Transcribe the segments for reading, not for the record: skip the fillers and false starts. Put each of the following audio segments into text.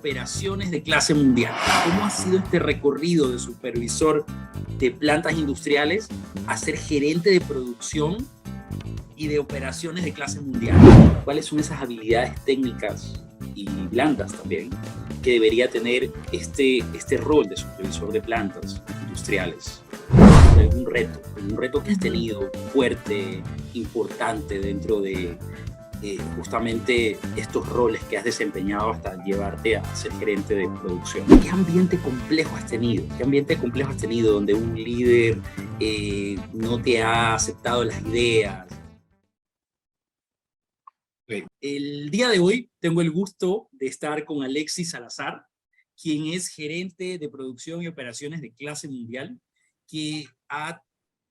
operaciones de clase mundial. ¿Cómo ha sido este recorrido de supervisor de plantas industriales a ser gerente de producción y de operaciones de clase mundial? ¿Cuáles son esas habilidades técnicas y blandas también que debería tener este rol de supervisor de plantas industriales? ¿Algún reto que has tenido fuerte, importante dentro de justamente estos roles que has desempeñado hasta llevarte a ser gerente de producción? ¿Qué ambiente complejo has tenido? ¿Qué ambiente complejo has tenido donde un líder no te ha aceptado las ideas? El día de hoy tengo el gusto de estar con Alexis Salazar, quien es gerente de producción y operaciones de clase mundial, que ha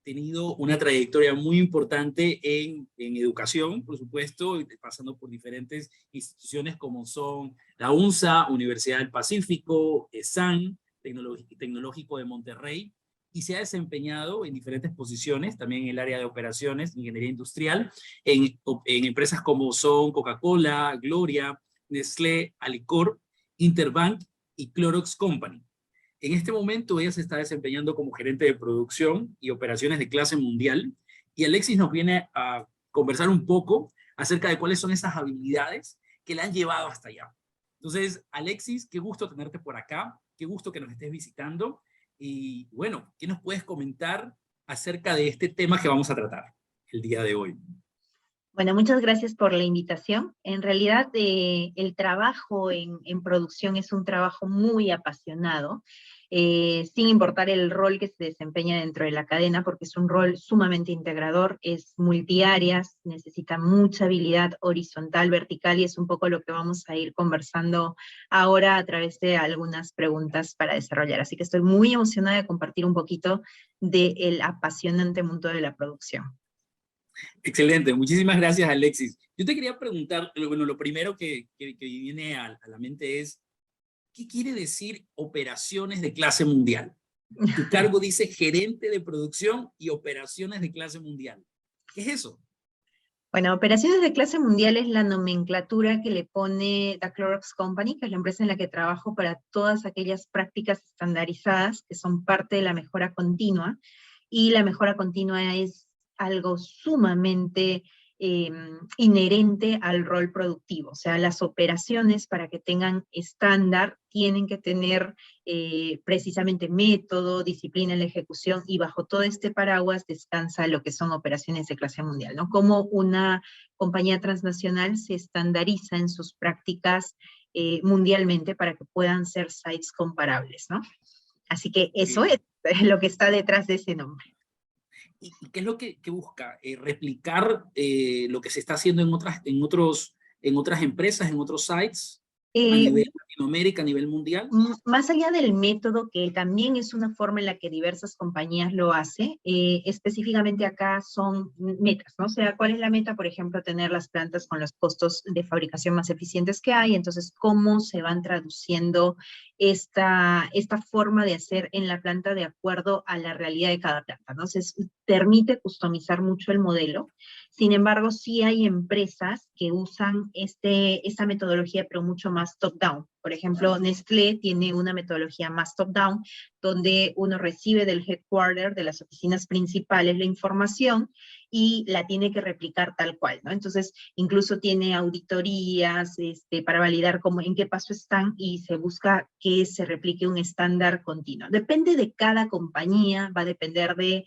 tenido una trayectoria muy importante en educación, por supuesto, pasando por diferentes instituciones como son la UNSA, Universidad del Pacífico, ESAN, Tecnológico de Monterrey, y se ha desempeñado en diferentes posiciones, también en el área de operaciones, ingeniería industrial, en empresas como son Coca-Cola, Gloria, Nestlé, Alicor, Interbank y Clorox Company. En este momento ella se está desempeñando como gerente de producción y operaciones de clase mundial, y Alexis nos viene a conversar un poco acerca de cuáles son esas habilidades que la han llevado hasta allá. Entonces, Alexis, qué gusto tenerte por acá, qué gusto que nos estés visitando, y bueno, ¿qué nos puedes comentar acerca de este tema que vamos a tratar el día de hoy? Bueno, muchas gracias por la invitación. En realidad, el trabajo en producción es un trabajo muy apasionado, sin importar el rol que se desempeña dentro de la cadena, porque es un rol sumamente integrador, es multiáreas, necesita mucha habilidad horizontal, vertical, y es un poco lo que vamos a ir conversando ahora a través de algunas preguntas para desarrollar. Así que estoy muy emocionada de compartir un poquito del apasionante mundo de la producción. Excelente, muchísimas gracias, Alexis. Yo te quería preguntar, bueno, lo primero que viene a la mente es, ¿qué quiere decir operaciones de clase mundial? Tu cargo dice gerente de producción y operaciones de clase mundial. ¿Qué es eso? Bueno, operaciones de clase mundial es la nomenclatura que le pone The Clorox Company, que es la empresa en la que trabajo para todas aquellas prácticas estandarizadas que son parte de la mejora continua. Y la mejora continua es algo sumamente inherente al rol productivo. O sea, las operaciones, para que tengan estándar, tienen que tener precisamente método, disciplina en la ejecución, y bajo todo este paraguas descansa lo que son operaciones de clase mundial, ¿no? Como una compañía transnacional se estandariza en sus prácticas mundialmente para que puedan ser sites comparables, ¿no? Así que eso es lo que está detrás de ese nombre. ¿Y qué es lo que busca? ¿Replicar lo que se está haciendo en otras empresas, en otros sites, a nivel Latinoamérica, a nivel mundial? Más allá del método, que también es una forma en la que diversas compañías lo hacen, específicamente acá son metas, ¿no? O sea, ¿cuál es la meta? Por ejemplo, tener las plantas con los costos de fabricación más eficientes que hay. Entonces, ¿cómo se van traduciendo esta forma de hacer en la planta de acuerdo a la realidad de cada planta, ¿no? Entonces, permite customizar mucho el modelo. Sin embargo, sí hay empresas que usan esta metodología, pero mucho más top-down. Por ejemplo, Nestlé tiene una metodología más top-down, donde uno recibe del headquarter, de las oficinas principales, la información y la tiene que replicar tal cual, ¿no? Entonces, incluso tiene auditorías para validar en qué paso están, y se busca que se replique un estándar continuo. Depende de cada compañía, va a depender de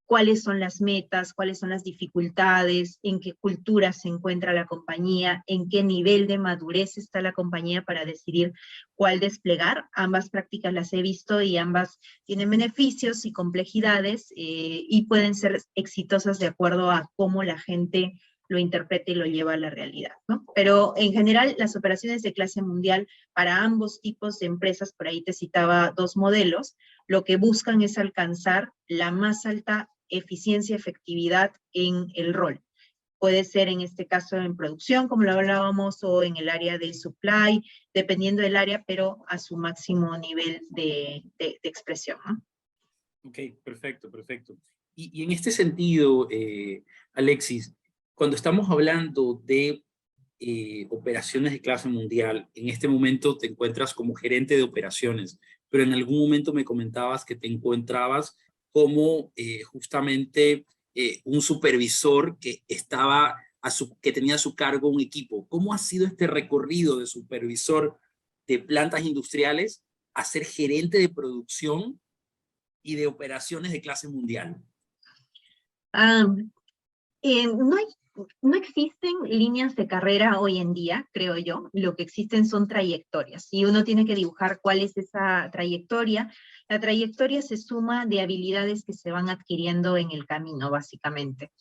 cuáles son las metas, cuáles son las dificultades, en qué cultura se encuentra la compañía, en qué nivel de madurez está la compañía para decidir cuál desplegar. Ambas prácticas las he visto y ambas tienen beneficios y complejidades y pueden ser exitosas de acuerdo a cómo la gente lo interpreta y lo lleva a la realidad, ¿no? Pero en general, las operaciones de clase mundial para ambos tipos de empresas, por ahí te citaba dos modelos, lo que buscan es alcanzar la más alta eficiencia, efectividad en el rol. Puede ser en este caso en producción, como lo hablábamos, o en el área del supply, dependiendo del área, pero a su máximo nivel de expresión, ¿no? Ok, perfecto, perfecto. Y en este sentido, Alexis, cuando estamos hablando de operaciones de clase mundial. En este momento te encuentras como gerente de operaciones, pero en algún momento me comentabas que te encontrabas como justamente un supervisor que que tenía a su cargo un equipo. ¿Cómo ha sido este recorrido de supervisor de plantas industriales a ser gerente de producción y de operaciones de clase mundial? Ah, no hay, no existen líneas de carrera hoy en día, creo yo. Lo que existen son trayectorias y uno tiene que dibujar cuál es esa trayectoria. La trayectoria se suma de habilidades que se van adquiriendo en el camino, básicamente.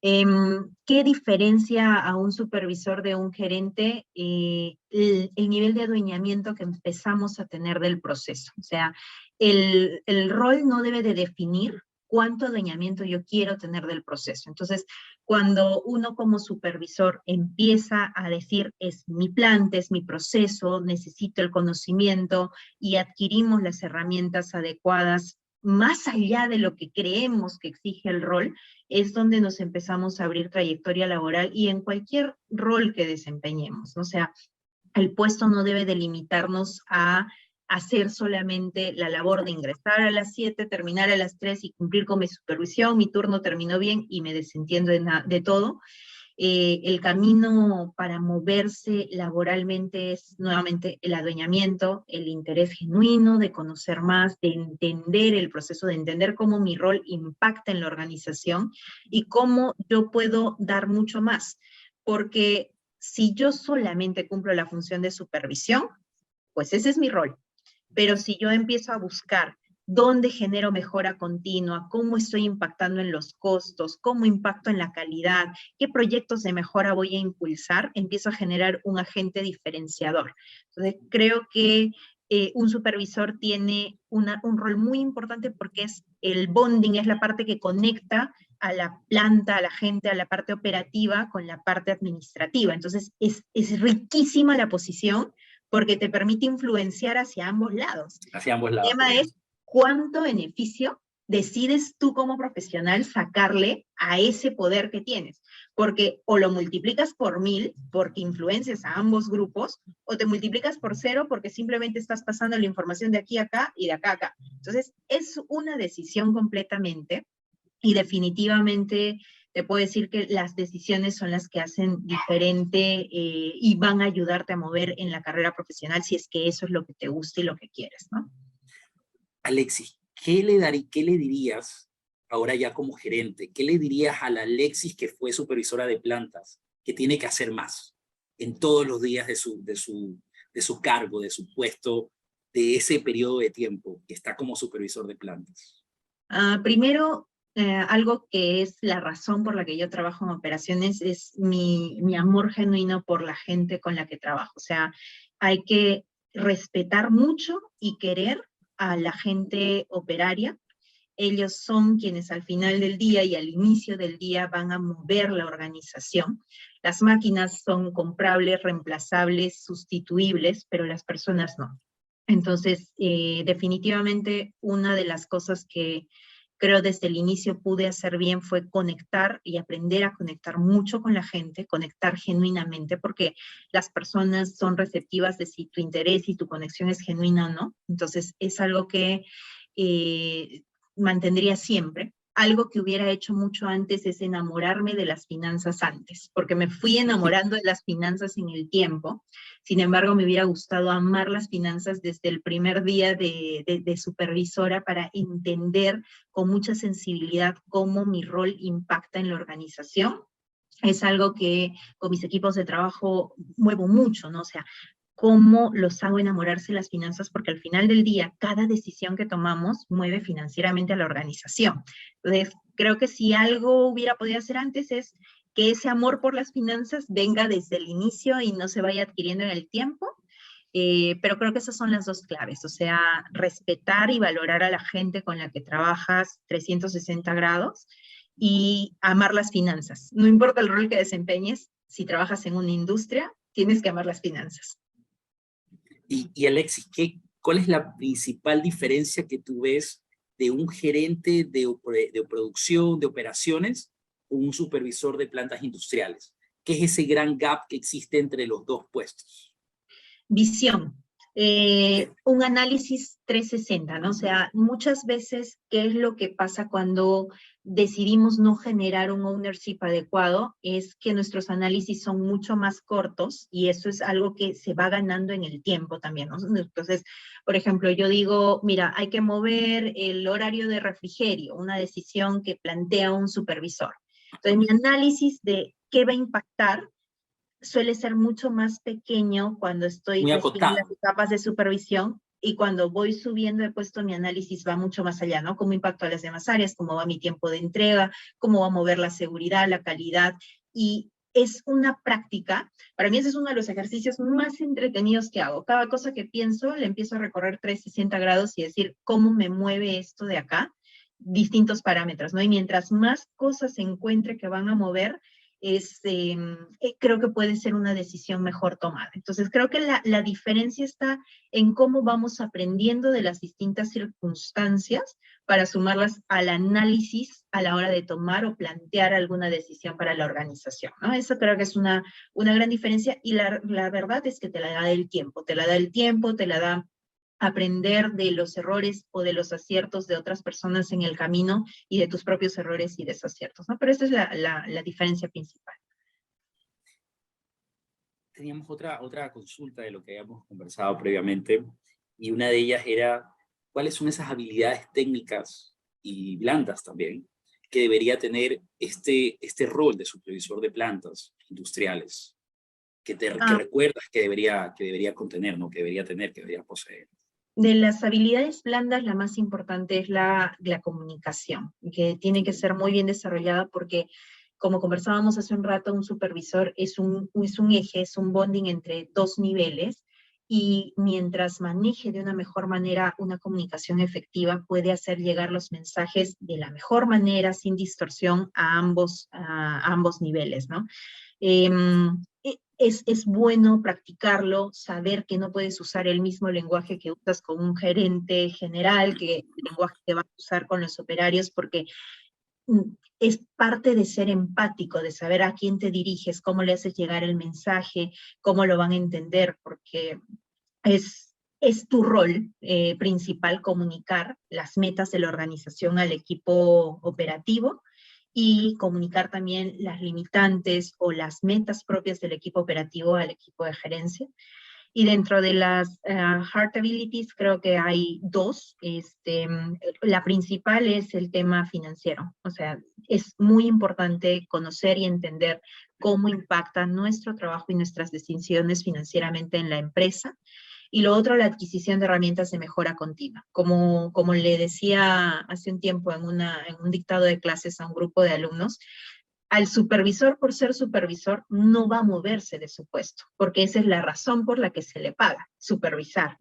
¿Qué diferencia a un supervisor de un gerente? El nivel de adueñamiento que empezamos a tener del proceso. O sea, el rol no debe de definir cuánto adueñamiento yo quiero tener del proceso. Entonces, cuando uno como supervisor empieza a decir, es mi planta, es mi proceso, necesito el conocimiento y adquirimos las herramientas adecuadas, más allá de lo que creemos que exige el rol, es donde nos empezamos a abrir trayectoria laboral y en cualquier rol que desempeñemos, ¿no? O sea, el puesto no debe delimitarnos a hacer solamente la labor de ingresar a las 7, terminar a las 3 y cumplir con mi supervisión, mi turno terminó bien y me desentiendo de todo. El camino para moverse laboralmente es nuevamente el adueñamiento, el interés genuino de conocer más, de entender el proceso, de entender cómo mi rol impacta en la organización y cómo yo puedo dar mucho más. Porque si yo solamente cumplo la función de supervisión, pues ese es mi rol. Pero si yo empiezo a buscar dónde genero mejora continua, cómo estoy impactando en los costos, cómo impacto en la calidad, qué proyectos de mejora voy a impulsar, empiezo a generar un agente diferenciador. Entonces, creo que un supervisor tiene un rol muy importante porque es el bonding, es la parte que conecta a la planta, a la gente, a la parte operativa con la parte administrativa. Entonces, es riquísima la posición porque te permite influenciar hacia ambos lados. Hacia ambos lados. El tema es cuánto beneficio decides tú como profesional sacarle a ese poder que tienes. Porque o lo multiplicas por 1000 porque influencias a ambos grupos, o te multiplicas por 0 porque simplemente estás pasando la información de aquí a acá y de acá a acá. Entonces, es una decisión completamente y definitivamente te puedo decir que las decisiones son las que hacen diferente y van a ayudarte a mover en la carrera profesional si es que eso es lo que te gusta y lo que quieres, ¿no? Alexis, qué le dirías ahora ya como gerente? ¿Qué le dirías a la Alexis que fue supervisora de plantas, que tiene que hacer más en todos los días de su cargo, de su puesto, de ese periodo de tiempo que está como supervisor de plantas? Primero, algo que es la razón por la que yo trabajo en operaciones es mi amor genuino por la gente con la que trabajo. O sea, hay que respetar mucho y querer a la gente operaria. Ellos son quienes al final del día y al inicio del día van a mover la organización. Las máquinas son comprables, reemplazables, sustituibles, pero las personas no. Entonces, definitivamente una de las cosas que creo desde el inicio pude hacer bien fue conectar y aprender a conectar mucho con la gente, conectar genuinamente, porque las personas son receptivas de si tu interés y tu conexión es genuina o no. Entonces, es algo que mantendría siempre. Algo que hubiera hecho mucho antes es enamorarme de las finanzas antes, porque me fui enamorando de las finanzas en el tiempo. Sin embargo, me hubiera gustado amar las finanzas desde el primer día de supervisora para entender con mucha sensibilidad cómo mi rol impacta en la organización. Es algo que con mis equipos de trabajo muevo mucho, ¿no? O sea, cómo los hago enamorarse de las finanzas, porque al final del día, cada decisión que tomamos mueve financieramente a la organización. Entonces, creo que si algo hubiera podido hacer antes es que ese amor por las finanzas venga desde el inicio y no se vaya adquiriendo en el tiempo, pero creo que esas son las dos claves, o sea, respetar y valorar a la gente con la que trabajas 360 grados y amar las finanzas. No importa el rol que desempeñes, si trabajas en una industria, tienes que amar las finanzas. Y Alexis, ¿cuál es la principal diferencia que tú ves de un gerente de producción, de operaciones, o un supervisor de plantas industriales? ¿Qué es ese gran gap que existe entre los dos puestos? Visión. Un análisis 360, ¿no? O sea, muchas veces, ¿qué es lo que pasa cuando decidimos no generar un ownership adecuado? Es que nuestros análisis son mucho más cortos y eso es algo que se va ganando en el tiempo también, ¿no? Entonces, por ejemplo, yo digo, mira, hay que mover el horario de refrigerio, una decisión que plantea un supervisor. Entonces, mi análisis de qué va a impactar suele ser mucho más pequeño cuando estoy Muy recién en las acotado. etapas de supervisión y cuando voy subiendo de puesto mi análisis va mucho más allá, ¿no? Cómo impacto a las demás áreas, cómo va mi tiempo de entrega, cómo va a mover la seguridad, la calidad, y es una práctica. Para mí ese es uno de los ejercicios más entretenidos que hago. Cada cosa que pienso le empiezo a recorrer 360 grados y decir cómo me mueve esto de acá, distintos parámetros, ¿no? Y mientras más cosas encuentre que van a mover, creo que puede ser una decisión mejor tomada. Entonces, creo que la diferencia está en cómo vamos aprendiendo de las distintas circunstancias para sumarlas al análisis a la hora de tomar o plantear alguna decisión para la organización, ¿no? Eso creo que es una gran diferencia y la verdad es que te la da el tiempo, te la da el tiempo, te la da aprender de los errores o de los aciertos de otras personas en el camino y de tus propios errores y desaciertos, ¿no? Pero esa es la diferencia principal. Teníamos otra consulta de lo que habíamos conversado previamente, y una de ellas era, ¿cuáles son esas habilidades técnicas y blandas también que debería tener este rol de supervisor de plantas industriales? Que recuerdas que debería contener, ¿no? Que debería tener, que debería poseer. De las habilidades blandas, la más importante es la comunicación, que tiene que ser muy bien desarrollada porque, como conversábamos hace un rato, un supervisor es un eje, es un bonding entre dos niveles, y mientras maneje de una mejor manera una comunicación efectiva, puede hacer llegar los mensajes de la mejor manera, sin distorsión, a ambos niveles, ¿no? Es bueno practicarlo, saber que no puedes usar el mismo lenguaje que usas con un gerente general, que el lenguaje que vas a usar con los operarios, porque es parte de ser empático, de saber a quién te diriges, cómo le haces llegar el mensaje, cómo lo van a entender, porque es tu rol principal comunicar las metas de la organización al equipo operativo y comunicar también las limitantes o las metas propias del equipo operativo al equipo de gerencia. Y dentro de las hard abilities creo que hay dos. La principal es el tema financiero. O sea, es muy importante conocer y entender cómo impacta nuestro trabajo y nuestras decisiones financieramente en la empresa. Y lo otro, la adquisición de herramientas de mejora continua. Como le decía hace un tiempo en un dictado de clases a un grupo de alumnos, al supervisor, por ser supervisor, no va a moverse de su puesto, porque esa es la razón por la que se le paga, supervisar.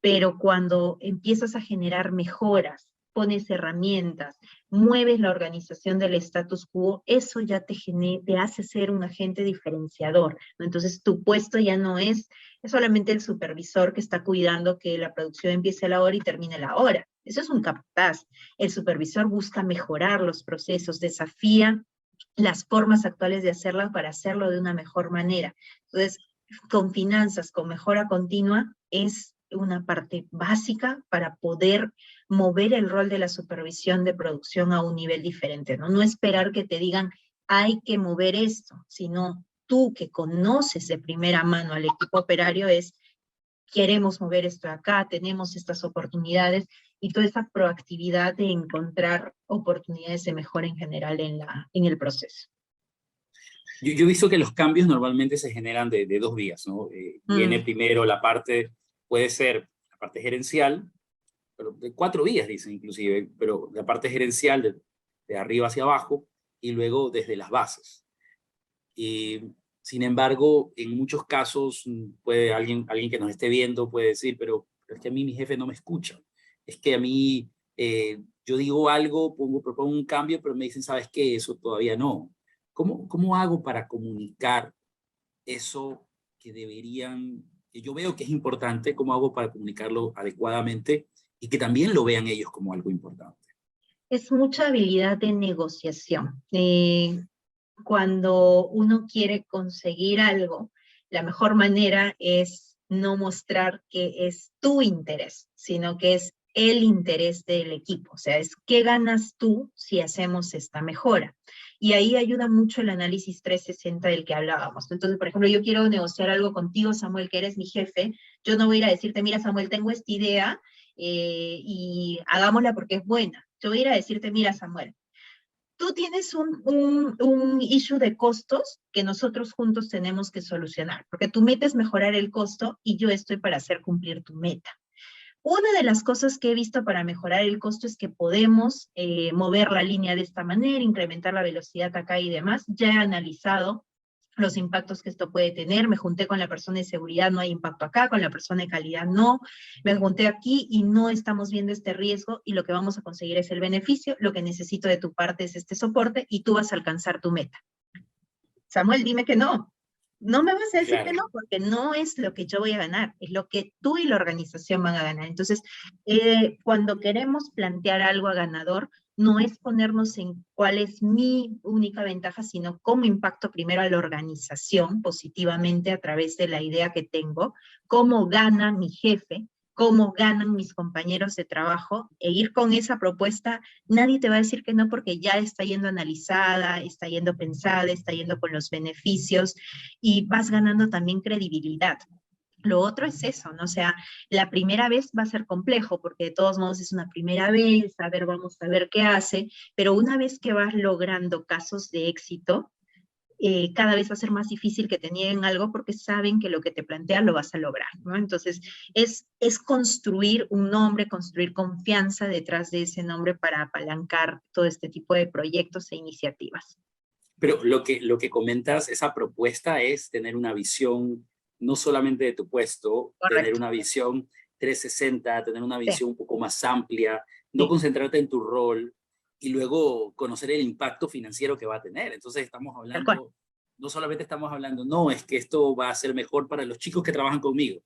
Pero cuando empiezas a generar mejoras, pones herramientas, mueves la organización del status quo, eso ya te hace ser un agente diferenciador, ¿no? Entonces tu puesto ya no es solamente el supervisor que está cuidando que la producción empiece a la hora y termine a la hora. Eso es un capataz. El supervisor busca mejorar los procesos, desafía las formas actuales de hacerlas para hacerlo de una mejor manera. Entonces, con finanzas, con mejora continua, es una parte básica para poder mover el rol de la supervisión de producción a un nivel diferente, ¿no? No esperar que te digan, hay que mover esto, sino tú que conoces de primera mano al equipo operario es, queremos mover esto acá, tenemos estas oportunidades, y toda esa proactividad de encontrar oportunidades de mejora en general en el proceso. Yo he visto que los cambios normalmente se generan de dos vías, ¿no? Viene primero puede ser la parte gerencial, pero de 4 vías dicen inclusive, pero la parte gerencial de arriba hacia abajo, y luego desde las bases. Sin embargo, en muchos casos puede alguien que nos esté viendo puede decir, pero es que a mí mi jefe no me escucha. Es que a mí yo digo algo, propongo un cambio, pero me dicen, ¿sabes qué? Eso todavía no. ¿Cómo hago para comunicar eso que yo veo que es importante? ¿Cómo hago para comunicarlo adecuadamente y que también lo vean ellos como algo importante? Es mucha habilidad de negociación. cuando uno quiere conseguir algo, la mejor manera es no mostrar que es tu interés, sino que es el interés del equipo. O sea, es qué ganas tú si hacemos esta mejora. Y ahí ayuda mucho el análisis 360 del que hablábamos. Entonces, por ejemplo, yo quiero negociar algo contigo, Samuel, que eres mi jefe. Yo no voy a ir a decirte, mira, Samuel, tengo esta idea y hagámosla porque es buena. Yo voy a ir a decirte, mira, Samuel, tú tienes un issue de costos que nosotros juntos tenemos que solucionar, porque tu meta es mejorar el costo y yo estoy para hacer cumplir tu meta. Una de las cosas que he visto para mejorar el costo es que podemos mover la línea de esta manera, incrementar la velocidad acá y demás. Ya he analizado los impactos que esto puede tener, me junté con la persona de seguridad, no hay impacto acá, con la persona de calidad no, me junté aquí y no estamos viendo este riesgo y lo que vamos a conseguir es el beneficio, lo que necesito de tu parte es este soporte y tú vas a alcanzar tu meta. Samuel, dime que no. No me vas a decir que no, porque no es lo que yo voy a ganar, es lo que tú y la organización van a ganar. Entonces, cuando queremos plantear algo a ganador, no es ponernos en cuál es mi única ventaja, sino cómo impacto primero a la organización positivamente a través de la idea que tengo, cómo gana mi jefe, cómo ganan mis compañeros de trabajo, e ir con esa propuesta. Nadie te va a decir que no porque ya está yendo analizada, está yendo pensada, está yendo con los beneficios y vas ganando también credibilidad. Lo otro es eso, ¿no? O sea, la primera vez va a ser complejo porque de todos modos es una primera vez, a ver, vamos a ver qué hace, pero una vez que vas logrando casos de éxito, cada vez va a ser más difícil que te nieguen algo porque saben que lo que te plantean lo vas a lograr, ¿no? Entonces, es construir un nombre, construir confianza detrás de ese nombre para apalancar todo este tipo de proyectos e iniciativas. Pero lo que comentas, esa propuesta es tener una visión no solamente de tu puesto, Correcto. tener una visión 360, tener una visión un poco más amplia, no Sí. concentrarte en tu rol y luego conocer el impacto financiero que va a tener. Entonces estamos hablando, no solamente estamos hablando, no, es que esto va a ser mejor para los chicos que trabajan conmigo.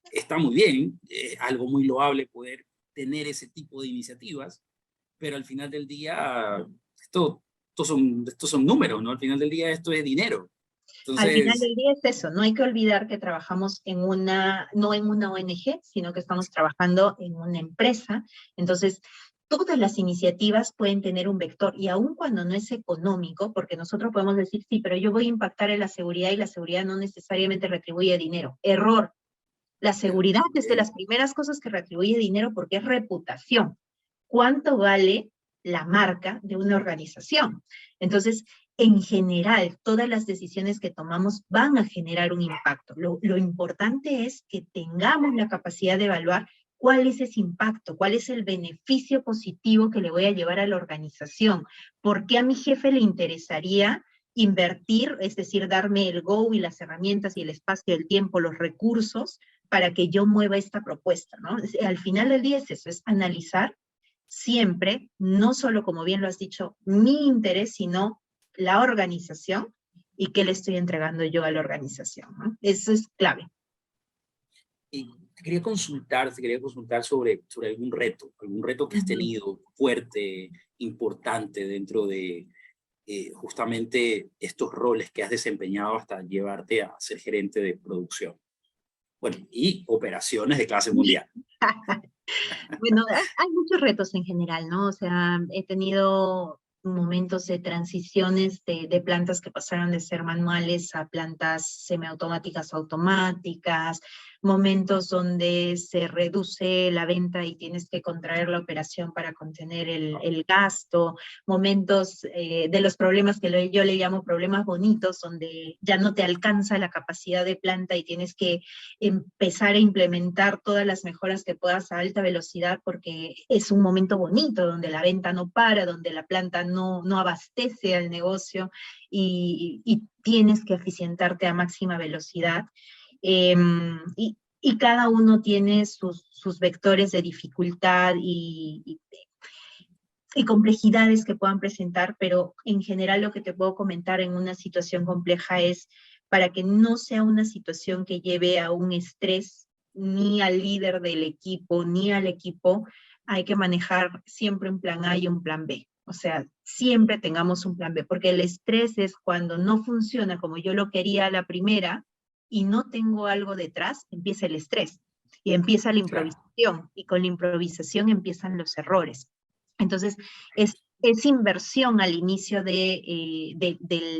Está muy bien, es algo muy loable poder tener ese tipo de iniciativas, pero al final del día, estos son números, ¿no? Al final del día esto es dinero. Entonces, al final del día es eso, no hay que olvidar que trabajamos no en una ONG, sino que estamos trabajando en una empresa. Entonces, todas las iniciativas pueden tener un vector, y aun cuando no es económico, porque nosotros podemos decir, sí, pero yo voy a impactar en la seguridad y la seguridad no necesariamente retribuye dinero. Error. La seguridad es de las primeras cosas que retribuye dinero porque es reputación. ¿Cuánto vale la marca de una organización? Entonces, en general, todas las decisiones que tomamos van a generar un impacto. Lo importante es que tengamos la capacidad de evaluar cuál es ese impacto, cuál es el beneficio positivo que le voy a llevar a la organización. ¿Por qué a mi jefe le interesaría invertir, es decir, darme el go y las herramientas y el espacio, el tiempo, los recursos para que yo mueva esta propuesta, ¿no? Al final del día es eso, es analizar siempre, no solo, como bien lo has dicho, mi interés, sino la organización y qué le estoy entregando yo a la organización, ¿no? Eso es clave. y te quería consultar sobre algún reto que has tenido fuerte, importante dentro de justamente estos roles que has desempeñado hasta llevarte a ser gerente de producción. Bueno, y operaciones de clase mundial. Bueno, hay muchos retos en general, ¿no? O sea, he tenido momentos de transiciones de plantas que pasaron de ser manuales a plantas semiautomáticas o automáticas, momentos donde se reduce la venta y tienes que contraer la operación para contener el gasto, momentos de los problemas que yo le llamo problemas bonitos, donde ya no te alcanza la capacidad de planta y tienes que empezar a implementar todas las mejoras que puedas a alta velocidad porque es un momento bonito donde la venta no para, donde la planta no abastece al negocio y tienes que eficientarte a máxima velocidad. Y cada uno tiene sus vectores de dificultad y complejidades que puedan presentar, pero en general lo que te puedo comentar en una situación compleja es para que no sea una situación que lleve a un estrés ni al líder del equipo, ni al equipo, hay que manejar siempre un plan A y un plan B. O sea, siempre tengamos un plan B, porque el estrés es cuando no funciona como yo lo quería a la primera y no tengo algo detrás, empieza el estrés y empieza la Claro. improvisación, y con la improvisación empiezan los errores. Entonces, es inversión al inicio del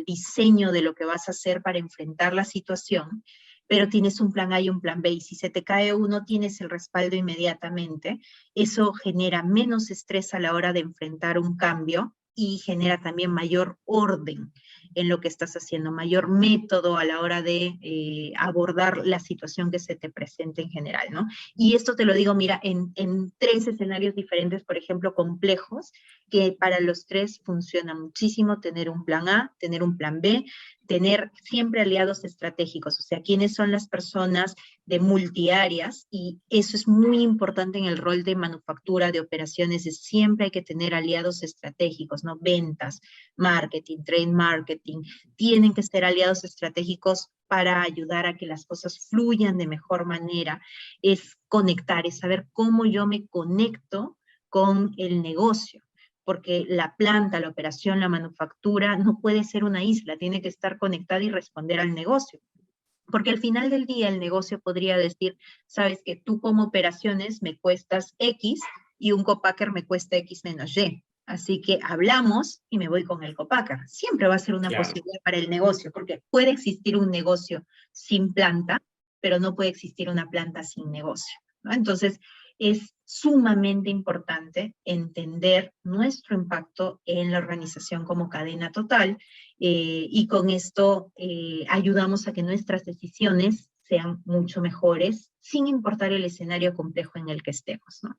diseño de lo que vas a hacer para enfrentar la situación, pero tienes un plan A y un plan B, y si se te cae uno, tienes el respaldo inmediatamente. Eso genera menos estrés a la hora de enfrentar un cambio y genera también mayor orden en lo que estás haciendo, mayor método a la hora de abordar la situación que se te presente en general, ¿no? Y esto te lo digo, mira, en 3 escenarios diferentes, por ejemplo, complejos, que para los 3 funciona muchísimo tener un plan A, tener un plan B, tener siempre aliados estratégicos, o sea, quiénes son las personas de multiáreas, y eso es muy importante en el rol de manufactura, de operaciones, es siempre hay que tener aliados estratégicos, ¿no? Ventas, marketing, trade marketing, tienen que ser aliados estratégicos para ayudar a que las cosas fluyan de mejor manera, es conectar, es saber cómo yo me conecto con el negocio, porque la planta, la operación, la manufactura no puede ser una isla, tiene que estar conectada y responder al negocio. Porque al final del día el negocio podría decir, sabes que tú como operaciones me cuestas X y un copacker me cuesta X menos Y. Así que hablamos y me voy con el copacker. Siempre va a ser una Claro. posibilidad para el negocio, porque puede existir un negocio sin planta, pero no puede existir una planta sin negocio, ¿no? Entonces, es sumamente importante entender nuestro impacto en la organización como cadena total, y con esto ayudamos a que nuestras decisiones sean mucho mejores, sin importar el escenario complejo en el que estemos, ¿no?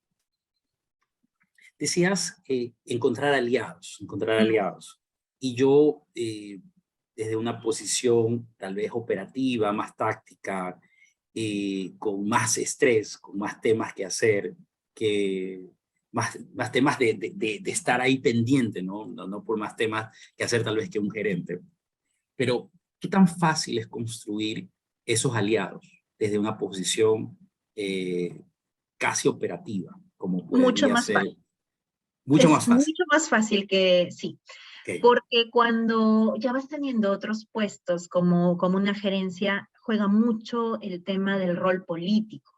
Decías encontrar aliados, encontrar aliados. Y yo, desde una posición tal vez operativa, más táctica, con más estrés, con más temas que hacer, más temas de estar ahí pendiente, ¿no? No por más temas que hacer tal vez que un gerente. Pero, ¿qué tan fácil es construir esos aliados desde una posición casi operativa, como Mucho podría más ser? fácil. Mucho Es más fácil. mucho más fácil que, sí, Ok, porque cuando ya vas teniendo otros puestos como una gerencia, juega mucho el tema del rol político,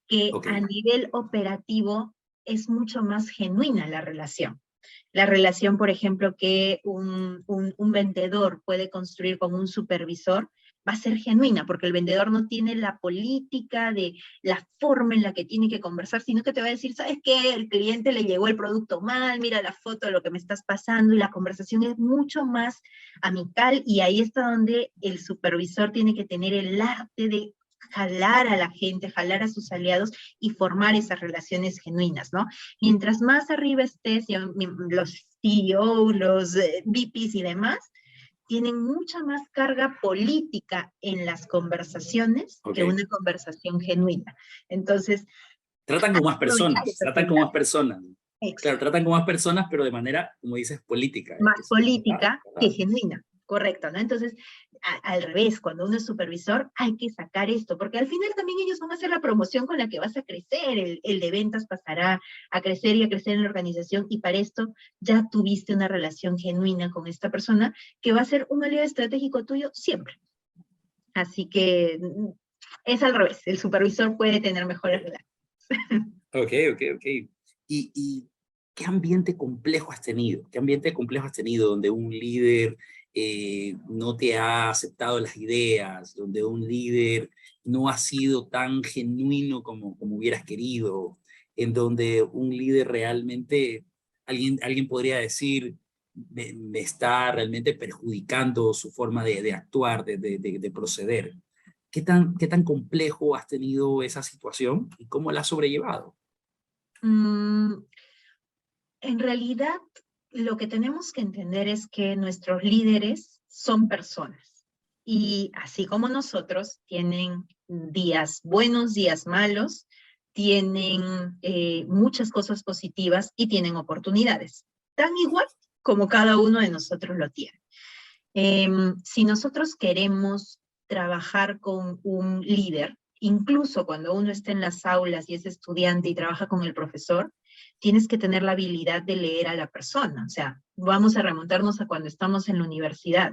que ok, a nivel operativo es mucho más genuina la relación. La relación, por ejemplo, que un vendedor puede construir con un supervisor va a ser genuina, porque el vendedor no tiene la política de la forma en la que tiene que conversar, sino que te va a decir, ¿sabes qué? El cliente le llegó el producto mal, mira la foto de lo que me estás pasando, y la conversación es mucho más amical, y ahí está donde el supervisor tiene que tener el arte de jalar a la gente, jalar a sus aliados y formar esas relaciones genuinas, ¿no? Mientras más arriba estés, los CEO, los VPs y demás, tienen mucha más carga política en las conversaciones ok. que una conversación genuina. Entonces, Tratan hay con más que aprovechar personas, esas tratan con más ventajas. personas. Claro, Exacto. tratan con más personas, pero de manera, como dices, política. Más Es verdad, política que ¿verdad? genuina, correcto, ¿no? Entonces, al revés, cuando uno es supervisor, hay que sacar esto, porque al final también ellos van a hacer la promoción con la que vas a crecer, el de ventas pasará a crecer y a crecer en la organización, y para esto ya tuviste una relación genuina con esta persona que va a ser un aliado estratégico tuyo siempre. Así que es al revés, el supervisor puede tener mejores relaciones. Ok, ok, ok. ¿Y qué ambiente complejo has tenido? ¿Qué ambiente complejo has tenido donde un líder no te ha aceptado las ideas, donde un líder no ha sido tan genuino como hubieras querido, en donde un líder realmente, alguien podría decir, me está realmente perjudicando su forma de actuar, de proceder? Qué tan complejo has tenido esa situación y cómo la has sobrellevado? Mm, En realidad, lo que tenemos que entender es que nuestros líderes son personas, y así como nosotros, tienen días buenos, días malos, tienen muchas cosas positivas y tienen oportunidades, tan igual como cada uno de nosotros lo tiene. Si nosotros queremos trabajar con un líder, incluso cuando uno está en las aulas y es estudiante y trabaja con el profesor, tienes que tener la habilidad de leer a la persona. O sea, vamos a remontarnos a cuando estamos en la universidad.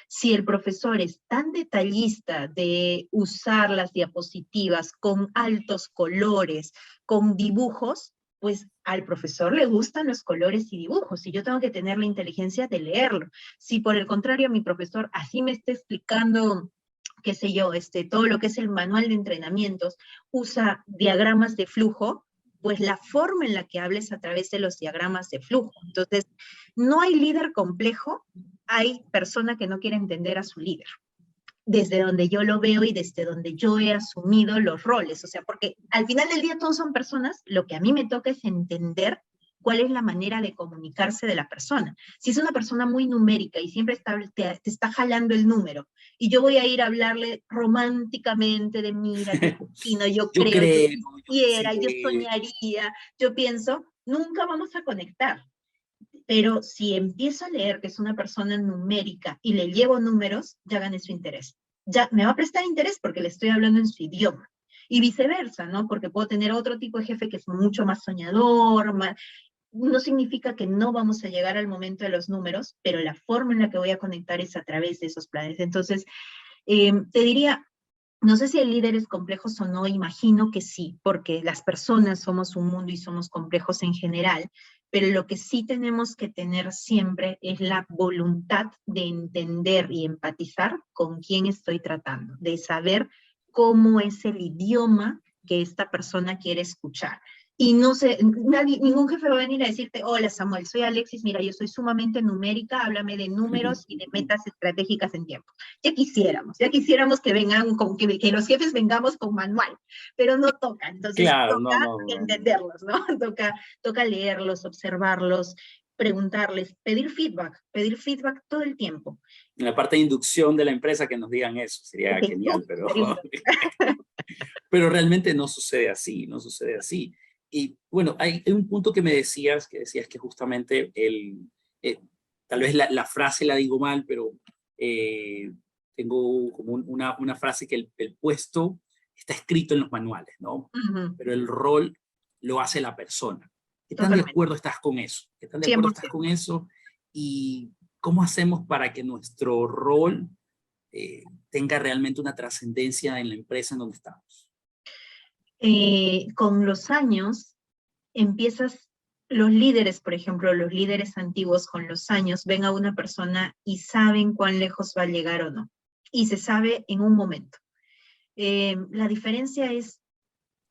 Si el profesor es tan detallista de usar las diapositivas con altos colores, con dibujos, pues al profesor le gustan los colores y dibujos, y yo tengo que tener la inteligencia de leerlo. Si por el contrario mi profesor así me está explicando, qué sé yo, todo lo que es el manual de entrenamientos, usa diagramas de flujo, pues la forma en la que hables a través de los diagramas de flujo. Entonces, no hay líder complejo, hay persona que no quiere entender a su líder, desde donde yo lo veo y desde donde yo he asumido los roles. O sea, porque al final del día todos son personas, lo que a mí me toca es entender cuál es la manera de comunicarse de la persona. Si es una persona muy numérica y siempre te está jalando el número, y yo voy a ir a hablarle románticamente de, mira, yo opino, yo Yo creo, yo creo, quisiera, yo sí, soñaría, yo pienso, nunca vamos a conectar. Pero si empiezo a leer que es una persona numérica y le llevo números, ya gané su interés. Ya me va a prestar interés porque le estoy hablando en su idioma. Y viceversa, ¿no? Porque puedo tener otro tipo de jefe que es mucho más soñador, no significa que no vamos a llegar al momento de los números, pero la forma en la que voy a conectar es a través de esos planes. Entonces, te diría, no sé si el líder es complejo o no, imagino que sí, porque las personas somos un mundo y somos complejos en general, pero lo que sí tenemos que tener siempre es la voluntad de entender y empatizar con quién estoy tratando, de saber cómo es el idioma que esta persona quiere escuchar. Y no sé, ningún jefe va a venir a decirte, hola Samuel, soy Alexis, mira, yo soy sumamente numérica, háblame de números y de metas estratégicas en tiempo. Ya quisiéramos que vengan, que los jefes vengamos con manual, pero no toca, entonces claro, toca no, no, no, no. entenderlos, ¿no? Toca leerlos, observarlos, preguntarles, pedir feedback todo el tiempo. En la parte de inducción de la empresa que nos digan eso, sería Okay. genial, pero realmente no sucede así, no sucede así. Y bueno, hay un punto que decías que justamente eh, tal vez la frase la digo mal, pero eh, tengo como una frase que el puesto está escrito en los manuales, ¿no? Pero el rol lo hace la persona. ¿Qué tan de Totalmente, acuerdo estás con eso? ¿Qué tan de acuerdo estás 100%. con eso? ¿Y cómo hacemos para que nuestro rol tenga realmente una trascendencia en la empresa en donde estamos? Con los años empiezas, los líderes, por ejemplo, los líderes antiguos con los años ven a una persona y saben cuán lejos va a llegar o no. Y se sabe en un momento. La diferencia es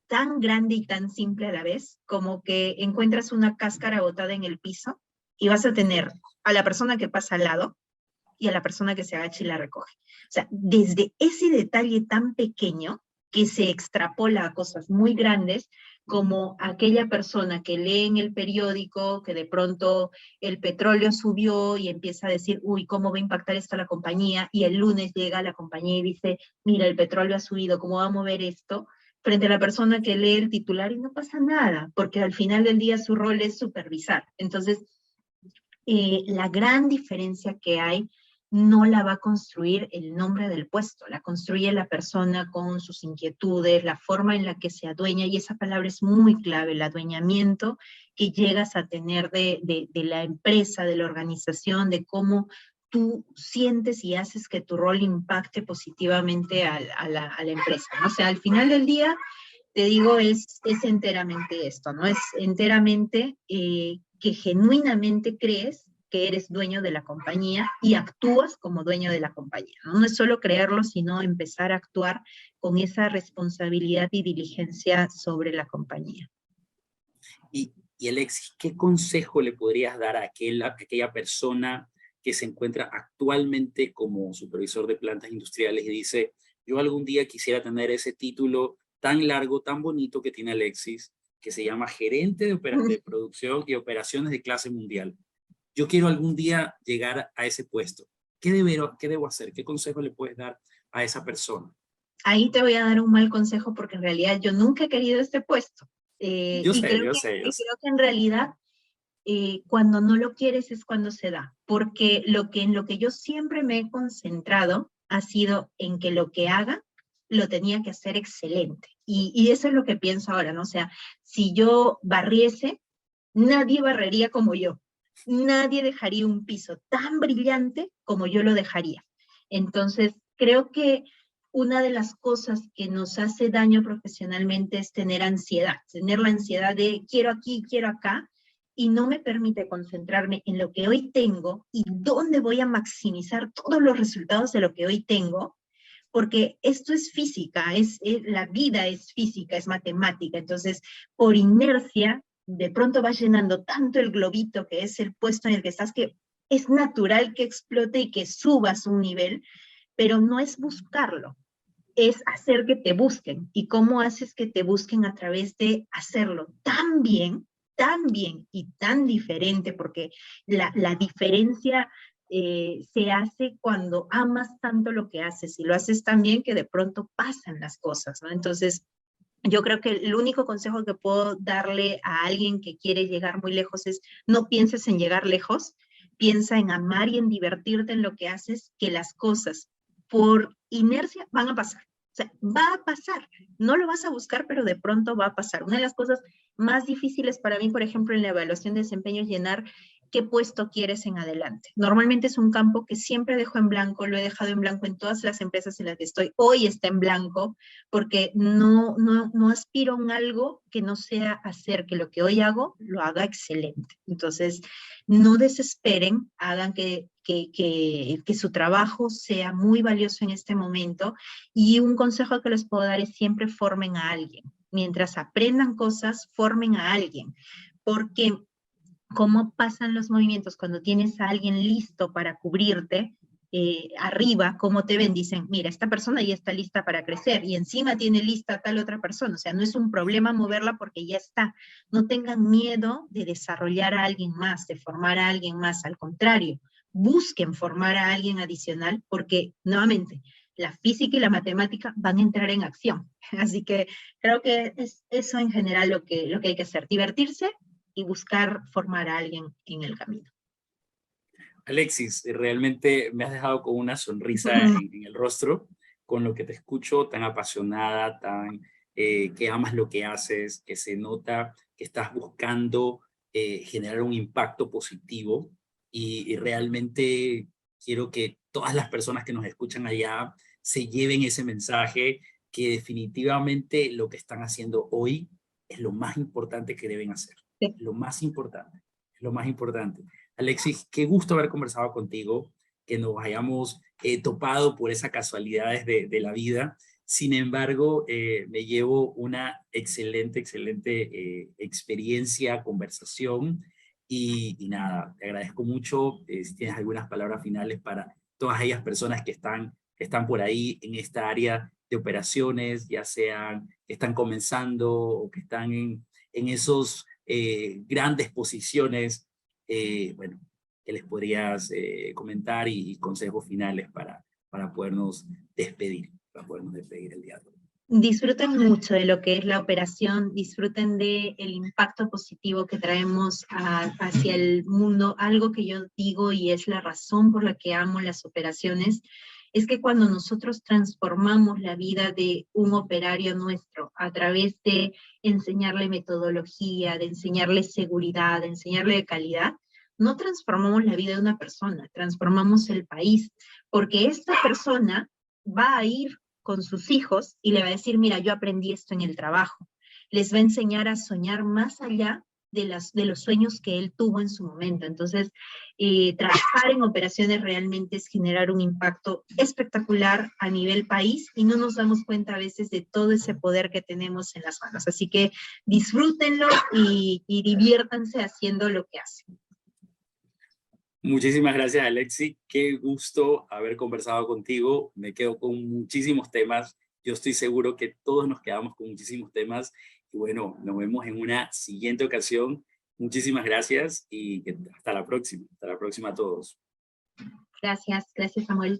tan grande y tan simple a la vez, como que encuentras una cáscara botada en el piso y vas a tener a la persona que pasa al lado y a la persona que se agacha y la recoge. O sea, desde ese detalle tan pequeño que se extrapola a cosas muy grandes, como aquella persona que lee en el periódico que de pronto el petróleo subió y empieza a decir, uy, ¿cómo va a impactar esto a la compañía? Y el lunes llega a la compañía y dice, mira, el petróleo ha subido, ¿cómo va a mover esto? Frente a la persona que lee el titular y no pasa nada, porque al final del día su rol es supervisar. Entonces, la gran diferencia que hay no la va a construir el nombre del puesto, la construye la persona con sus inquietudes, la forma en la que se adueña, y esa palabra es muy clave, el adueñamiento que llegas a tener de la empresa, de la organización, de cómo tú sientes y haces que tu rol impacte positivamente a la empresa, ¿no? O sea, al final del día, te digo, es enteramente esto, ¿no? Es enteramente que genuinamente crees que eres dueño de la compañía y actúas como dueño de la compañía, ¿no? No es solo creerlo, sino empezar a actuar con esa responsabilidad y diligencia sobre la compañía. Y Alexis, ¿qué consejo le podrías dar a aquella persona que se encuentra actualmente como supervisor de plantas industriales y dice, yo algún día quisiera tener ese título tan largo, tan bonito que tiene Alexis, que se llama gerente de producción y operaciones de clase mundial? Yo quiero algún día llegar a ese puesto. ¿Qué debo hacer? ¿Qué consejo le puedes dar a esa persona? Ahí te voy a dar un mal consejo porque en realidad yo nunca he querido este puesto. Yo Y sé, creo yo que, sé, yo y sé. creo que en realidad cuando no lo quieres es cuando se da, porque en lo que yo siempre me he concentrado ha sido en que lo que haga lo tenía que hacer excelente. Y eso es lo que pienso ahora, ¿no? O sea, si yo barriese, Nadie barrería como yo. Nadie dejaría un piso tan brillante como yo lo dejaría. Entonces, creo que una de las cosas que nos hace daño profesionalmente es tener ansiedad, tener la ansiedad de quiero aquí, quiero acá, y no me permite concentrarme en lo que hoy tengo y dónde voy a maximizar todos los resultados de lo que hoy tengo, porque esto es física, la vida es física, es matemática, entonces por inercia de pronto vas llenando tanto el globito que es el puesto en el que estás que es natural que explote y que subas un nivel, pero no es buscarlo, es hacer que te busquen. ¿Y cómo haces que te busquen? A través de hacerlo tan bien y tan diferente, porque la diferencia se hace cuando amas tanto lo que haces y lo haces tan bien que de pronto pasan las cosas, ¿no? Entonces, yo creo que el único consejo que puedo darle a alguien que quiere llegar muy lejos es no pienses en llegar lejos, piensa en amar y en divertirte en lo que haces, que las cosas por inercia van a pasar. O sea, va a pasar. No lo vas a buscar, pero de pronto va a pasar. Una de las cosas más difíciles para mí, por ejemplo, en la evaluación de desempeño es llenar qué puesto quieres en adelante. Normalmente es un campo que siempre dejo en blanco, lo he dejado en blanco en todas las empresas en las que estoy. Hoy está en blanco porque no aspiro a un algo que no sea hacer que lo que hoy hago lo haga excelente. Entonces, no desesperen, hagan que su trabajo sea muy valioso en este momento, y un consejo que les puedo dar es siempre formen a alguien. Mientras aprendan cosas, formen a alguien, porque cómo pasan los movimientos cuando tienes a alguien listo para cubrirte, arriba, cómo te ven, dicen, mira, esta persona ya está lista para crecer, y encima tiene lista tal otra persona, o sea, no es un problema moverla porque ya está. No tengan miedo de desarrollar a alguien más, de formar a alguien más, al contrario, busquen formar a alguien adicional, porque, nuevamente, la física y la matemática van a entrar en acción. Así que creo que es eso en general lo que hay que hacer, divertirse y buscar formar a alguien en el camino. Alexis, realmente me has dejado con una sonrisa en el rostro, con lo que te escucho, tan apasionada, que amas lo que haces, que se nota que estás buscando generar un impacto positivo, y realmente quiero que todas las personas que nos escuchan allá se lleven ese mensaje, que definitivamente lo que están haciendo hoy es lo más importante que deben hacer. Sí. Lo más importante, lo más importante. Alexis, qué gusto haber conversado contigo, que nos hayamos topado por esas casualidades de la vida. Sin embargo, me llevo una excelente experiencia, conversación, y nada, te agradezco mucho. Si tienes algunas palabras finales para todas aquellas personas que están por ahí en esta área de operaciones, ya sean que están comenzando o que están en esos grandes posiciones, bueno, que les podrías comentar, y consejos finales para podernos despedir, el día de hoy. Disfruten mucho de lo que es la operación, disfruten del impacto positivo que traemos hacia el mundo. Algo que yo digo y es la razón por la que amo las operaciones, es que cuando nosotros transformamos la vida de un operario nuestro a través de enseñarle metodología, de enseñarle seguridad, de enseñarle calidad, no transformamos la vida de una persona, transformamos el país, porque esta persona va a ir con sus hijos y le va a decir, mira, yo aprendí esto en el trabajo. Les va a enseñar a soñar más allá de los sueños que él tuvo en su momento. Entonces, trabajar en operaciones realmente es generar un impacto espectacular a nivel país, y no nos damos cuenta a veces de todo ese poder que tenemos en las manos. Así que disfrútenlo y diviértanse haciendo lo que hacen. Muchísimas gracias, Alexis. Qué gusto haber conversado contigo. Me quedo con muchísimos temas. Yo estoy seguro que todos nos quedamos con muchísimos temas. Y bueno, nos vemos en una siguiente ocasión. Muchísimas gracias y hasta la próxima. Hasta la próxima a todos. Gracias, Samuel.